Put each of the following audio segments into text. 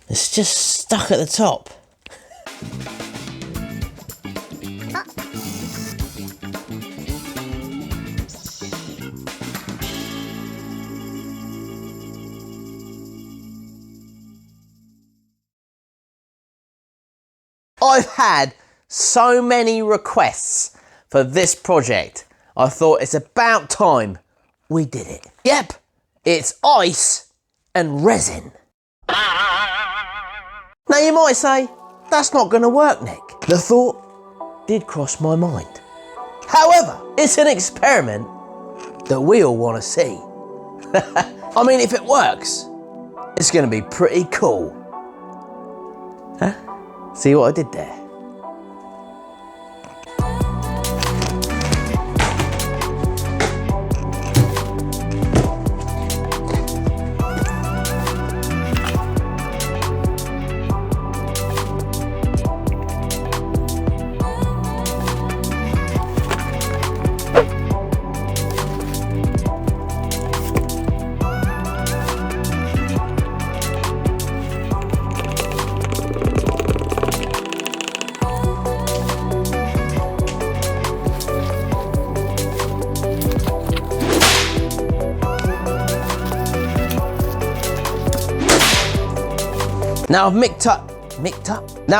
It's just stuck at the top. I've had so many requests for this project. I thought it's about time we did it. Yep, it's ice and resin. Now you might say, that's not going to work, Nick. The thought did cross my mind. However, it's an experiment that we all want to see. I mean, if it works, it's going to be pretty cool. Huh? See what I did there? Now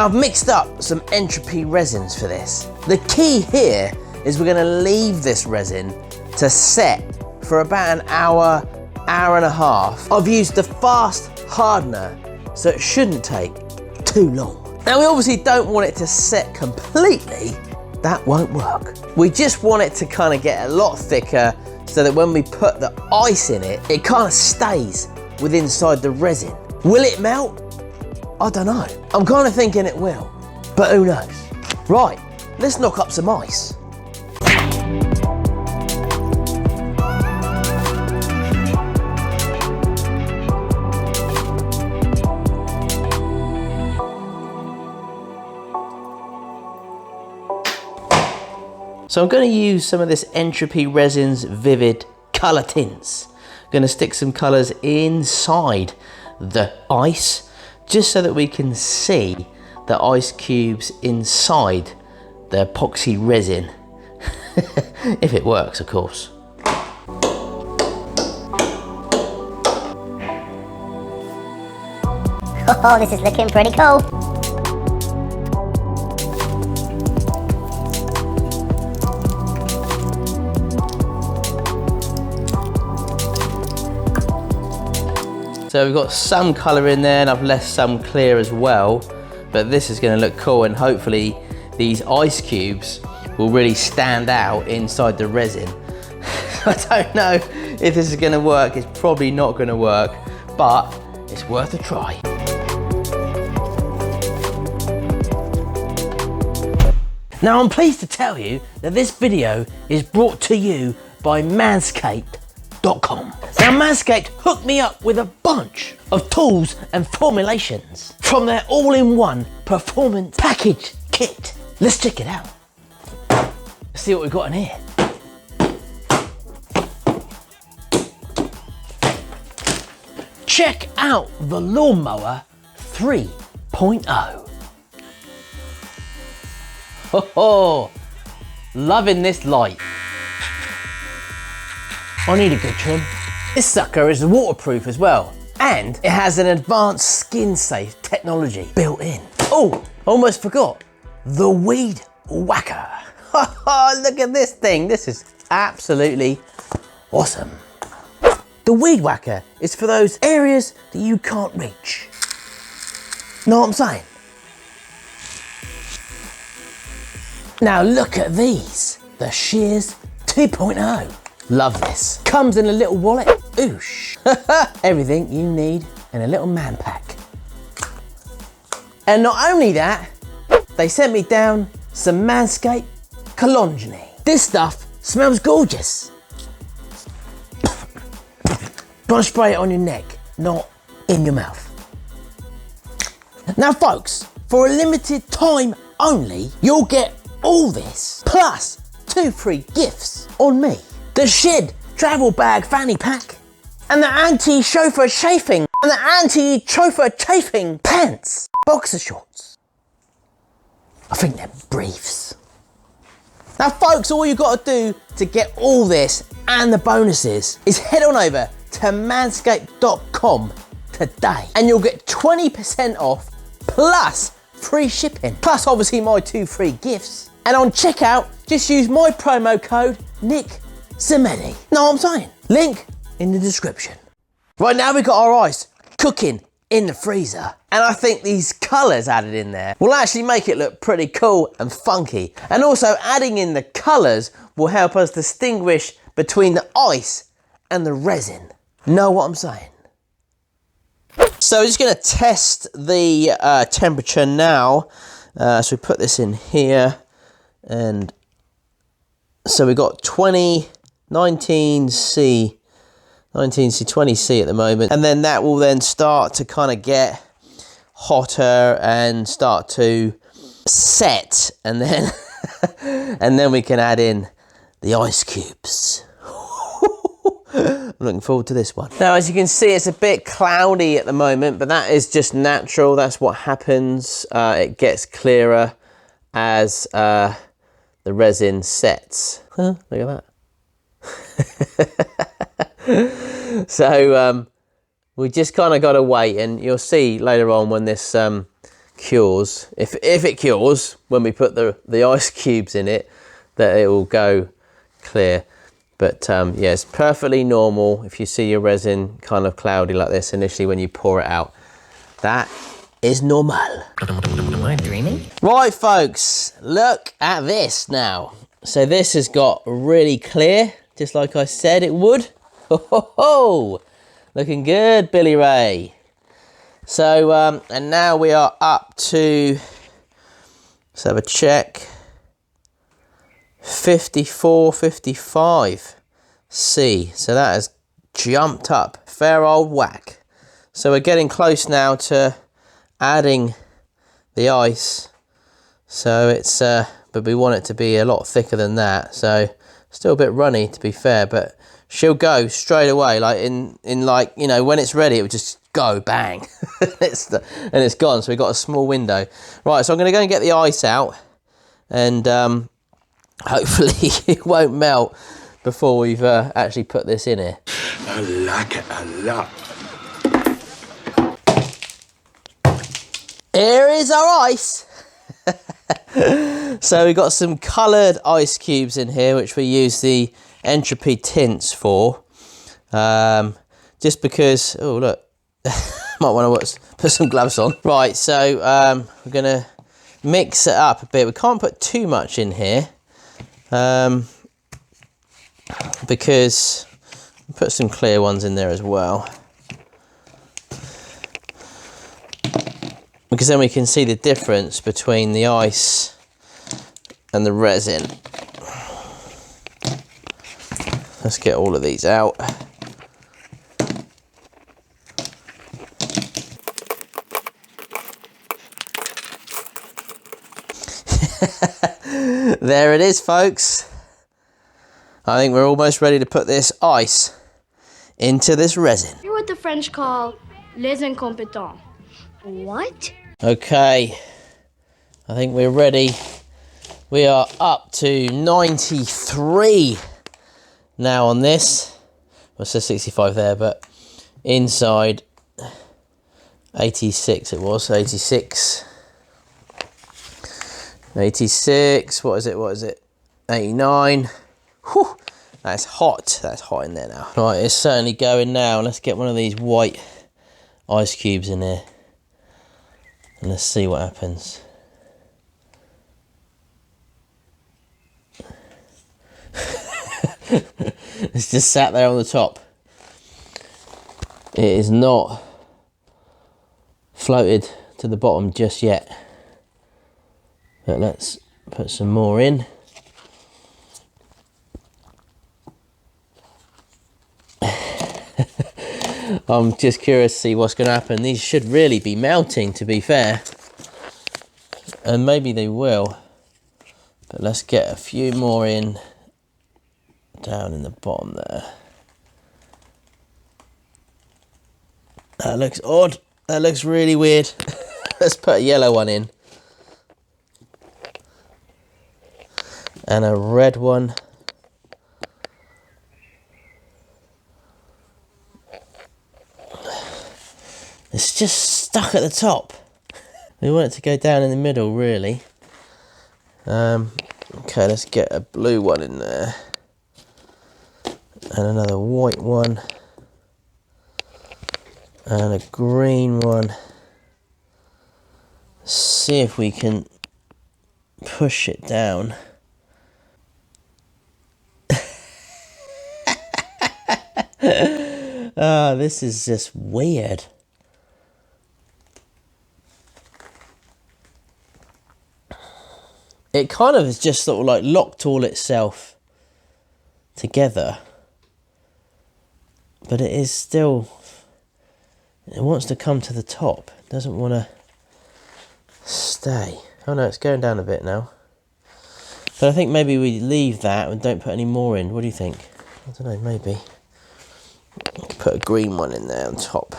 I've mixed up some entropy resins for this. The key here is we're going to leave this resin to set for about an hour, hour and a half. I've used the fast hardener, so it shouldn't take too long. Now we obviously don't want it to set completely. That won't work. We just want it to kind of get a lot thicker so that when we put the ice in it, it kind of stays within inside the resin. Will it melt? I don't know. I'm kind of thinking it will, but who knows? Right, let's knock up some ice. So I'm going to use some of this Entropy Resin's Vivid Colour Tints. I'm going to stick some colours inside the ice, just so that we can see the ice cubes inside the epoxy resin. If it works, of course. Oh, this is looking pretty cool. So we've got some colour in there and I've left some clear as well, but this is going to look cool and hopefully these ice cubes will really stand out inside the resin. I don't know if this is going to work, it's probably not going to work, but it's worth a try. Now I'm pleased to tell you that this video is brought to you by Manscaped.com. Now Manscaped hooked me up with a bunch of tools and formulations from their all-in-one performance package kit. Let's check it out. Let's see what we've got in here. Check out the Lawnmower 3.0. Oh, loving this light. I need a good trim. This sucker is waterproof as well, and it has an advanced skin-safe technology built in. Oh, almost forgot, the Weed Whacker. Look at this thing, this is absolutely awesome. The Weed Whacker is for those areas that you can't reach. Know what I'm saying? Now look at these, the Shears 2.0. Love this. Comes in a little wallet. Oosh. Everything you need in a little man pack. And not only that, they sent me down some Manscaped cologne. This stuff smells gorgeous. Gotta spray it on your neck, not in your mouth. Now folks, for a limited time only, you'll get all this, plus 2 free gifts on me. The Shed travel bag fanny pack and the anti-chauffeur chafing And the anti-chauffeur chafing pants. Boxer shorts. I think they're briefs. Now folks, all you've got to do to get all this and the bonuses is head on over to manscaped.com today and you'll get 20% off plus free shipping. Plus obviously my 2 free gifts. And on checkout, just use my promo code Zammeti. Know what I'm saying? Link in the description. Right, now we've got our ice cooking in the freezer. And I think these colours added in there will actually make it look pretty cool and funky. And also adding in the colours will help us distinguish between the ice and the resin. Know what I'm saying? So we're just going to test the temperature now. So we put this in here. And so we've got 19C, 20C at the moment. And then that will then start to kind of get hotter and start to set. And then, and then we can add in the ice cubes. I'm looking forward to this one. Now, as you can see, it's a bit cloudy at the moment, but that is just natural. That's what happens. It gets clearer as the resin sets. Huh, look at that. So we just kind of got to wait, and you'll see later on when this cures, if it cures, when we put the ice cubes in it, that it will go clear. But yeah, it's perfectly normal if you see your resin kind of cloudy like this initially when you pour it out. That is normal. Am I dreaming? Right, folks, look at this now. So this has got really clear, just like I said it would. Ho, ho, ho. Looking good, Billy Ray. So, and now we are up to, let's have a check. 54, 55 C. So that has jumped up. Fair old whack. So we're getting close now to adding the ice. So it's, but we want it to be a lot thicker than that. So still a bit runny to be fair, but she'll go straight away. Like in like, you know, when it's ready, it will just go bang. and it's gone. So we've got a small window. Right, so I'm going to go and get the ice out. And hopefully it won't melt before we've actually put this in here. I like it a lot. Here is our ice. So we've got some coloured ice cubes in here, which we use the Entropy tints for. Just because, oh look, might want to put some gloves on. Right, so we're going to mix it up a bit. We can't put too much in here. Because we'll put some clear ones in there as well, because then we can see the difference between the ice and the resin. Let's get all of these out. There it is, folks. I think we're almost ready to put this ice into this resin. You're what the French call les incompetents. What? Okay, I think we're ready. We are up to 93 now on this. Well, it says 65 there, but inside 86 it was, 86. 86, what is it? 89. Whew, that's hot in there now. Right, it's certainly going now. Let's get one of these white ice cubes in here. And let's see what happens. It's just sat there on the top. It is not floated to the bottom just yet. But let's put some more in. I'm just curious to see what's going to happen. These should really be melting, to be fair. And maybe they will. But let's get a few more in down in the bottom there. That looks odd. That looks really weird. Let's put a yellow one in. And a red one. It's just stuck at the top. We want it to go down in the middle, really. Okay, let's get a blue one in there. And another white one. And a green one. See if we can push it down. Ah, this is just weird. It kind of is just sort of like locked all itself together. But it is still, it wants to come to the top. It doesn't want to stay. Oh no, it's going down a bit now. But I think maybe we leave that and don't put any more in. What do you think? I don't know, maybe. Put a green one in there on top.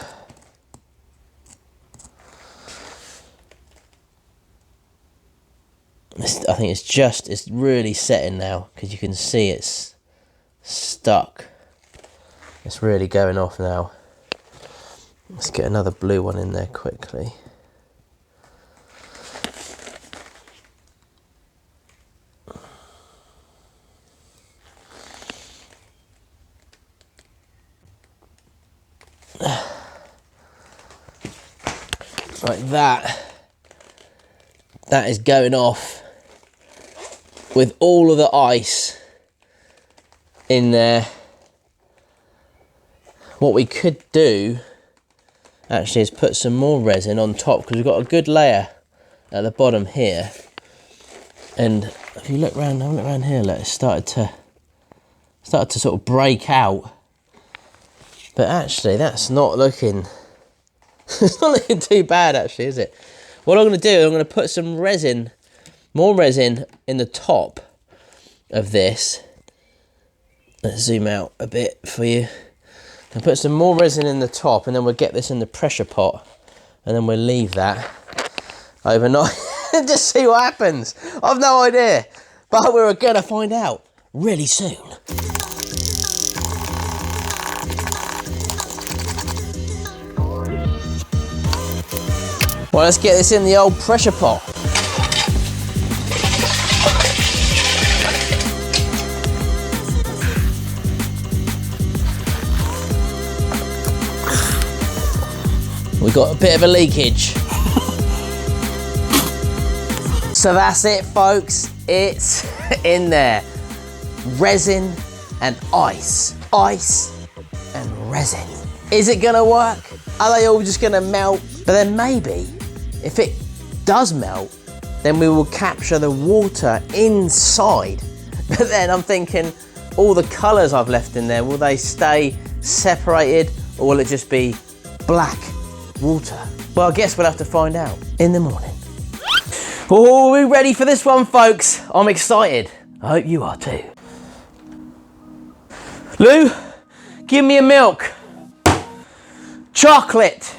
I think it's really setting now, because you can see it's stuck. It's really going off now. Let's get another blue one in there quickly. Like that. That is going off with all of the ice in there. What we could do actually is put some more resin on top, because we've got a good layer at the bottom here. And if you look around, have a look around here, look, it's started to sort of break out. But actually, that's not looking, it's not looking too bad actually, is it? What I'm going to do, I'm going to put some resin, more resin in the top of this. Let's zoom out a bit for you. I'll put some more resin in the top, and then we'll get this in the pressure pot, and then we'll leave that overnight and just see what happens. I've no idea, but we're going to find out really soon. Well, let's get this in the old pressure pot. We've got a bit of a leakage. So that's it, folks. It's in there. Resin and ice. Ice and resin. Is it gonna work? Are they all just gonna melt? But then maybe, if it does melt, then we will capture the water inside. But then I'm thinking, all the colours I've left in there, will they stay separated, or will it just be black water? Well, I guess we'll have to find out in the morning. Oh, are we ready for this one, folks? I'm excited. I hope you are too. Lou, give me a milk. Chocolate.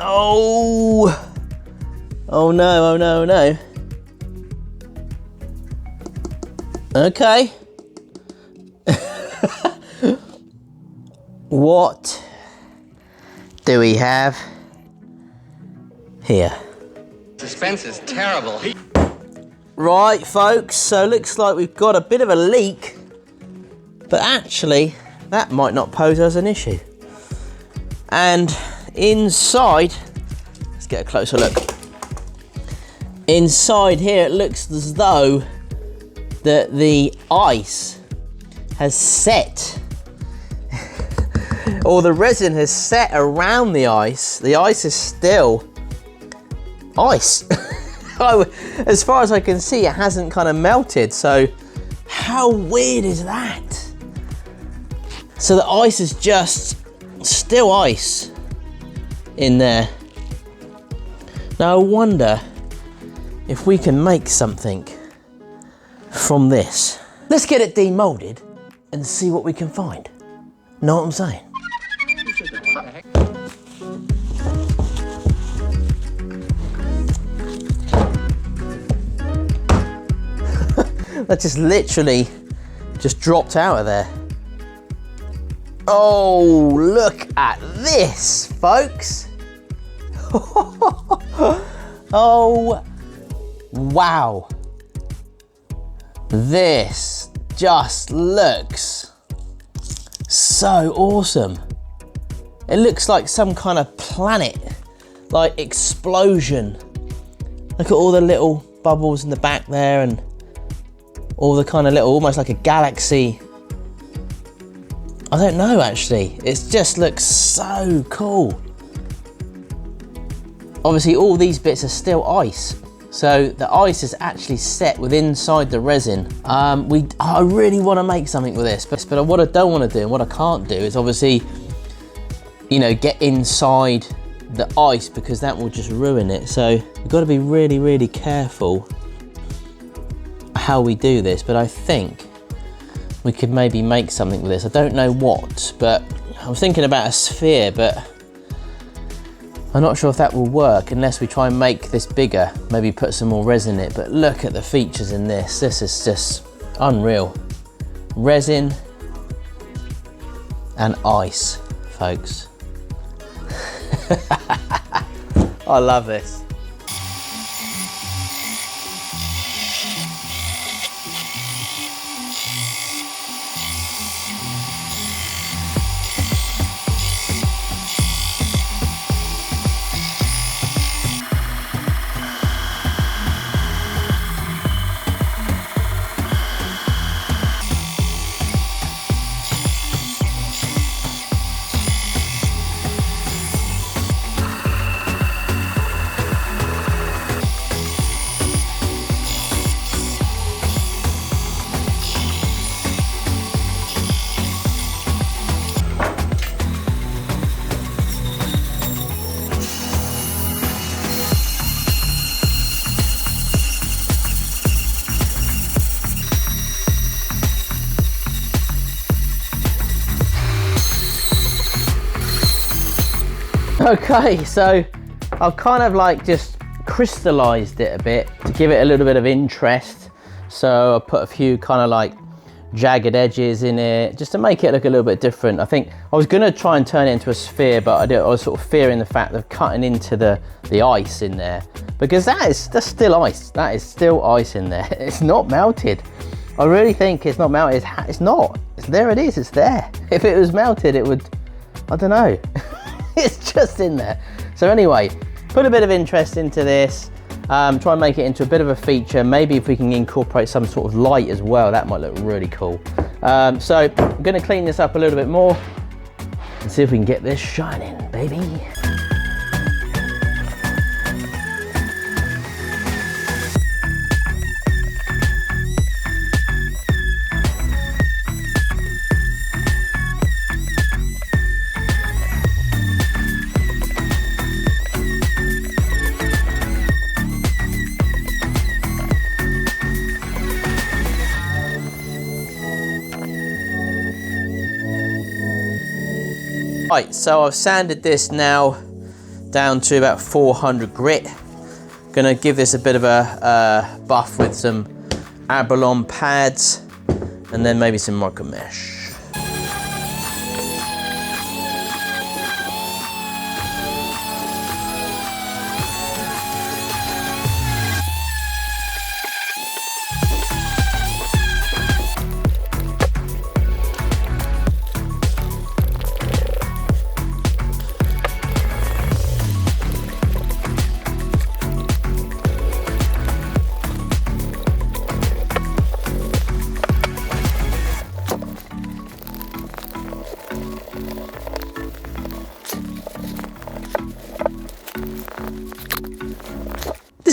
Oh! Oh no, oh no, oh no. Okay. What do we have here? Suspense is terrible. Right, folks, so looks like we've got a bit of a leak, but actually, that might not pose us an issue. And inside, let's get a closer look. Inside here, it looks as though that the ice has set. Or the resin has set around the ice. The ice is still ice. As far as I can see, it hasn't kind of melted. So how weird is that? So the ice is just still ice in there. Now I wonder if we can make something from this. Let's get it demolded and see what we can find. Know what I'm saying? That just literally just dropped out of there. Oh, look at this, folks. Oh, wow. This just looks so awesome. It looks like some kind of planet, like explosion. Look at all the little bubbles in the back there and all the kind of little, almost like a galaxy. I don't know actually, it just looks so cool. Obviously all these bits are still ice. So the ice is actually set within inside the resin. I really want to make something with this, but what I don't want to do and what I can't do is obviously, you know, get inside the ice because that will just ruin it. So we've got to be really, really careful how we do this, but I think we could maybe make something with this. I don't know what, but I was thinking about a sphere, but I'm not sure if that will work unless we try and make this bigger, maybe put some more resin in it. But look at the features in this. This is just unreal. Resin and ice, folks. I love this. Okay, so I've kind of like just crystallized it a bit to give it a little bit of interest. So I put a few kind of like jagged edges in it just to make it look a little bit different. I think I was gonna try and turn it into a sphere, but I was sort of fearing the fact of cutting into the ice in there, because that's still ice. That is still ice in there. It's not melted. I really think it's not melted. It's not. There it is. It's there. If it was melted, it would, I don't know. It's just in there. So anyway, put a bit of interest into this. Try and make it into a bit of a feature. Maybe if we can incorporate some sort of light as well, that might look really cool. So I'm gonna clean this up a little bit more and see if we can get this shining, baby. Right, so I've sanded this now down to about 400 grit. Gonna give this a bit of a buff with some abalone pads and then maybe some micro mesh.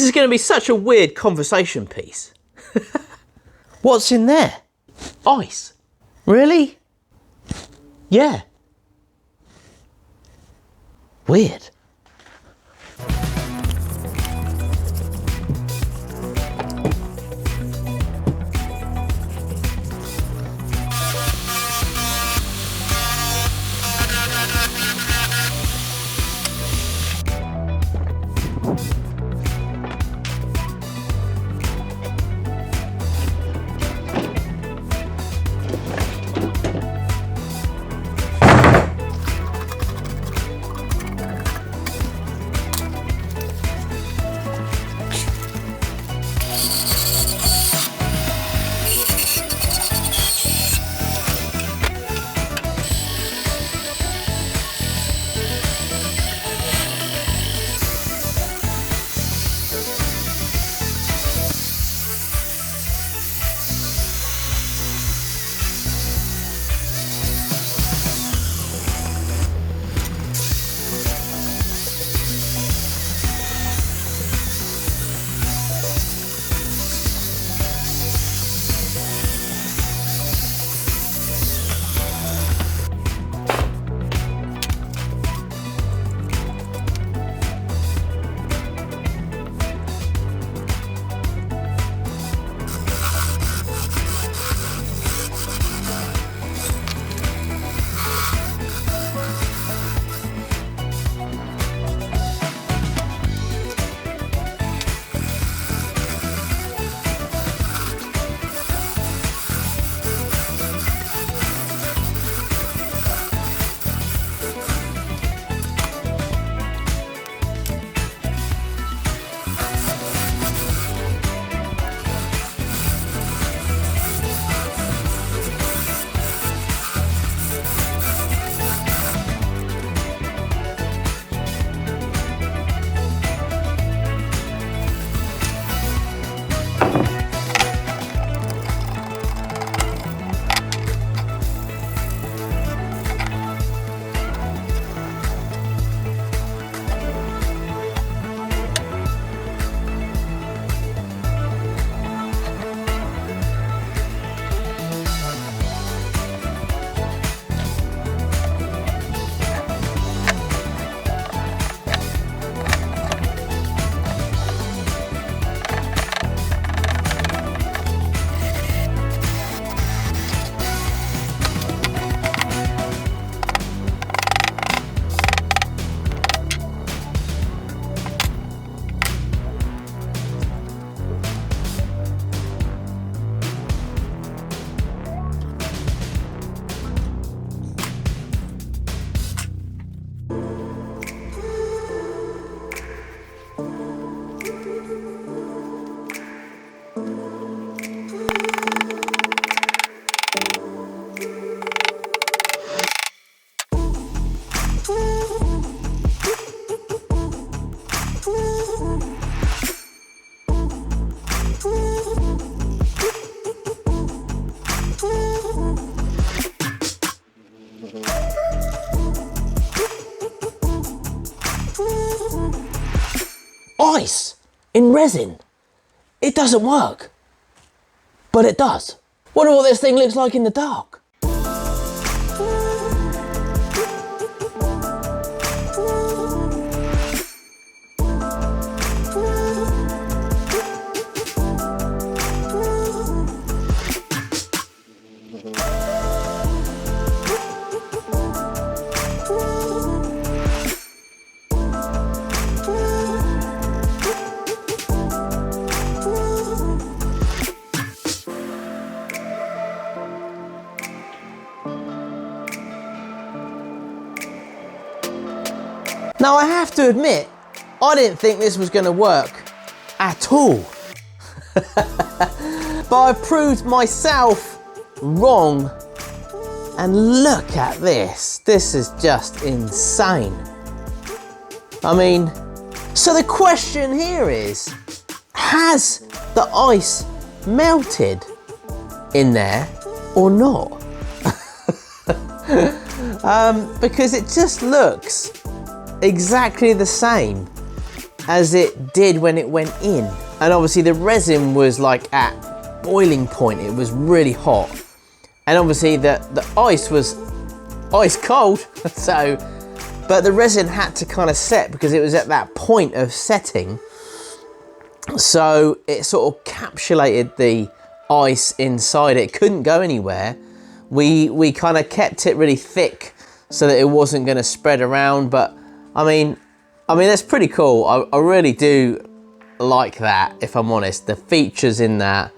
This is going to be such a weird conversation piece. What's in there? Ice. Really? Yeah. Weird. Ice in resin. It doesn't work. But it does. Wonder what this thing looks like in the dark. Now I have to admit, I didn't think this was going to work at all. But I proved myself wrong. And look at this. This is just insane. I mean, so the question here is, has the ice melted in there or not? Because it just looks exactly the same as it did when it went in. And obviously the resin was like at boiling point. It was really hot. And obviously the ice was ice cold. So, but the resin had to kind of set because it was at that point of setting. So it sort of encapsulated the ice inside it. It couldn't go anywhere. We kind of kept it really thick so that it wasn't going to spread around. But I mean that's pretty cool. I really do like that, if I'm honest. The features in that,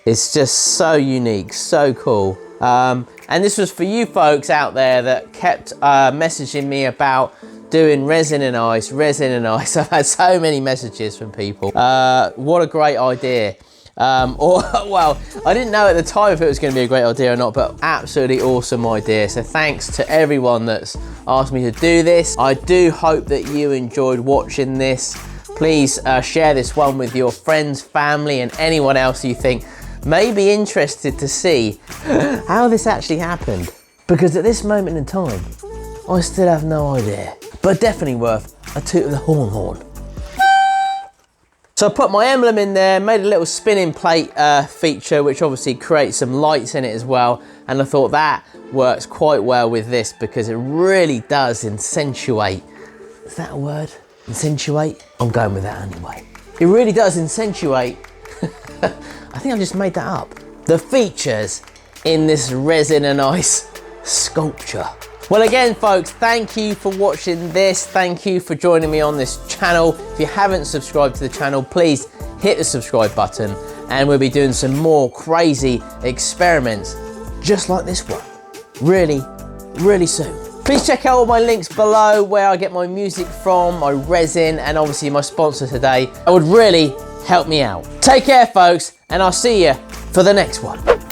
it's just so unique, so cool. And this was for you folks out there that kept messaging me about doing resin and ice, resin and ice. I've had so many messages from people. What a great idea. Well, I didn't know at the time if it was going to be a great idea or not, but absolutely awesome idea. So thanks to everyone that's asked me to do this. I do hope that you enjoyed watching this. Please share this one with your friends, family, and anyone else you think may be interested to see how this actually happened. Because at this moment in time, I still have no idea. But definitely worth a toot of the horn. So I put my emblem in there, made a little spinning plate feature, which obviously creates some lights in it as well. And I thought that works quite well with this because it really does accentuate. Is that a word? Accentuate? I'm going with that anyway. It really does accentuate. I think I've just made that up. The features in this resin and ice sculpture. Well, again, folks, thank you for watching this. Thank you for joining me on this channel. If you haven't subscribed to the channel, please hit the subscribe button and we'll be doing some more crazy experiments just like this one really, really soon. Please check out all my links below where I get my music from, my resin, and obviously my sponsor today. It would really help me out. Take care, folks, and I'll see you for the next one.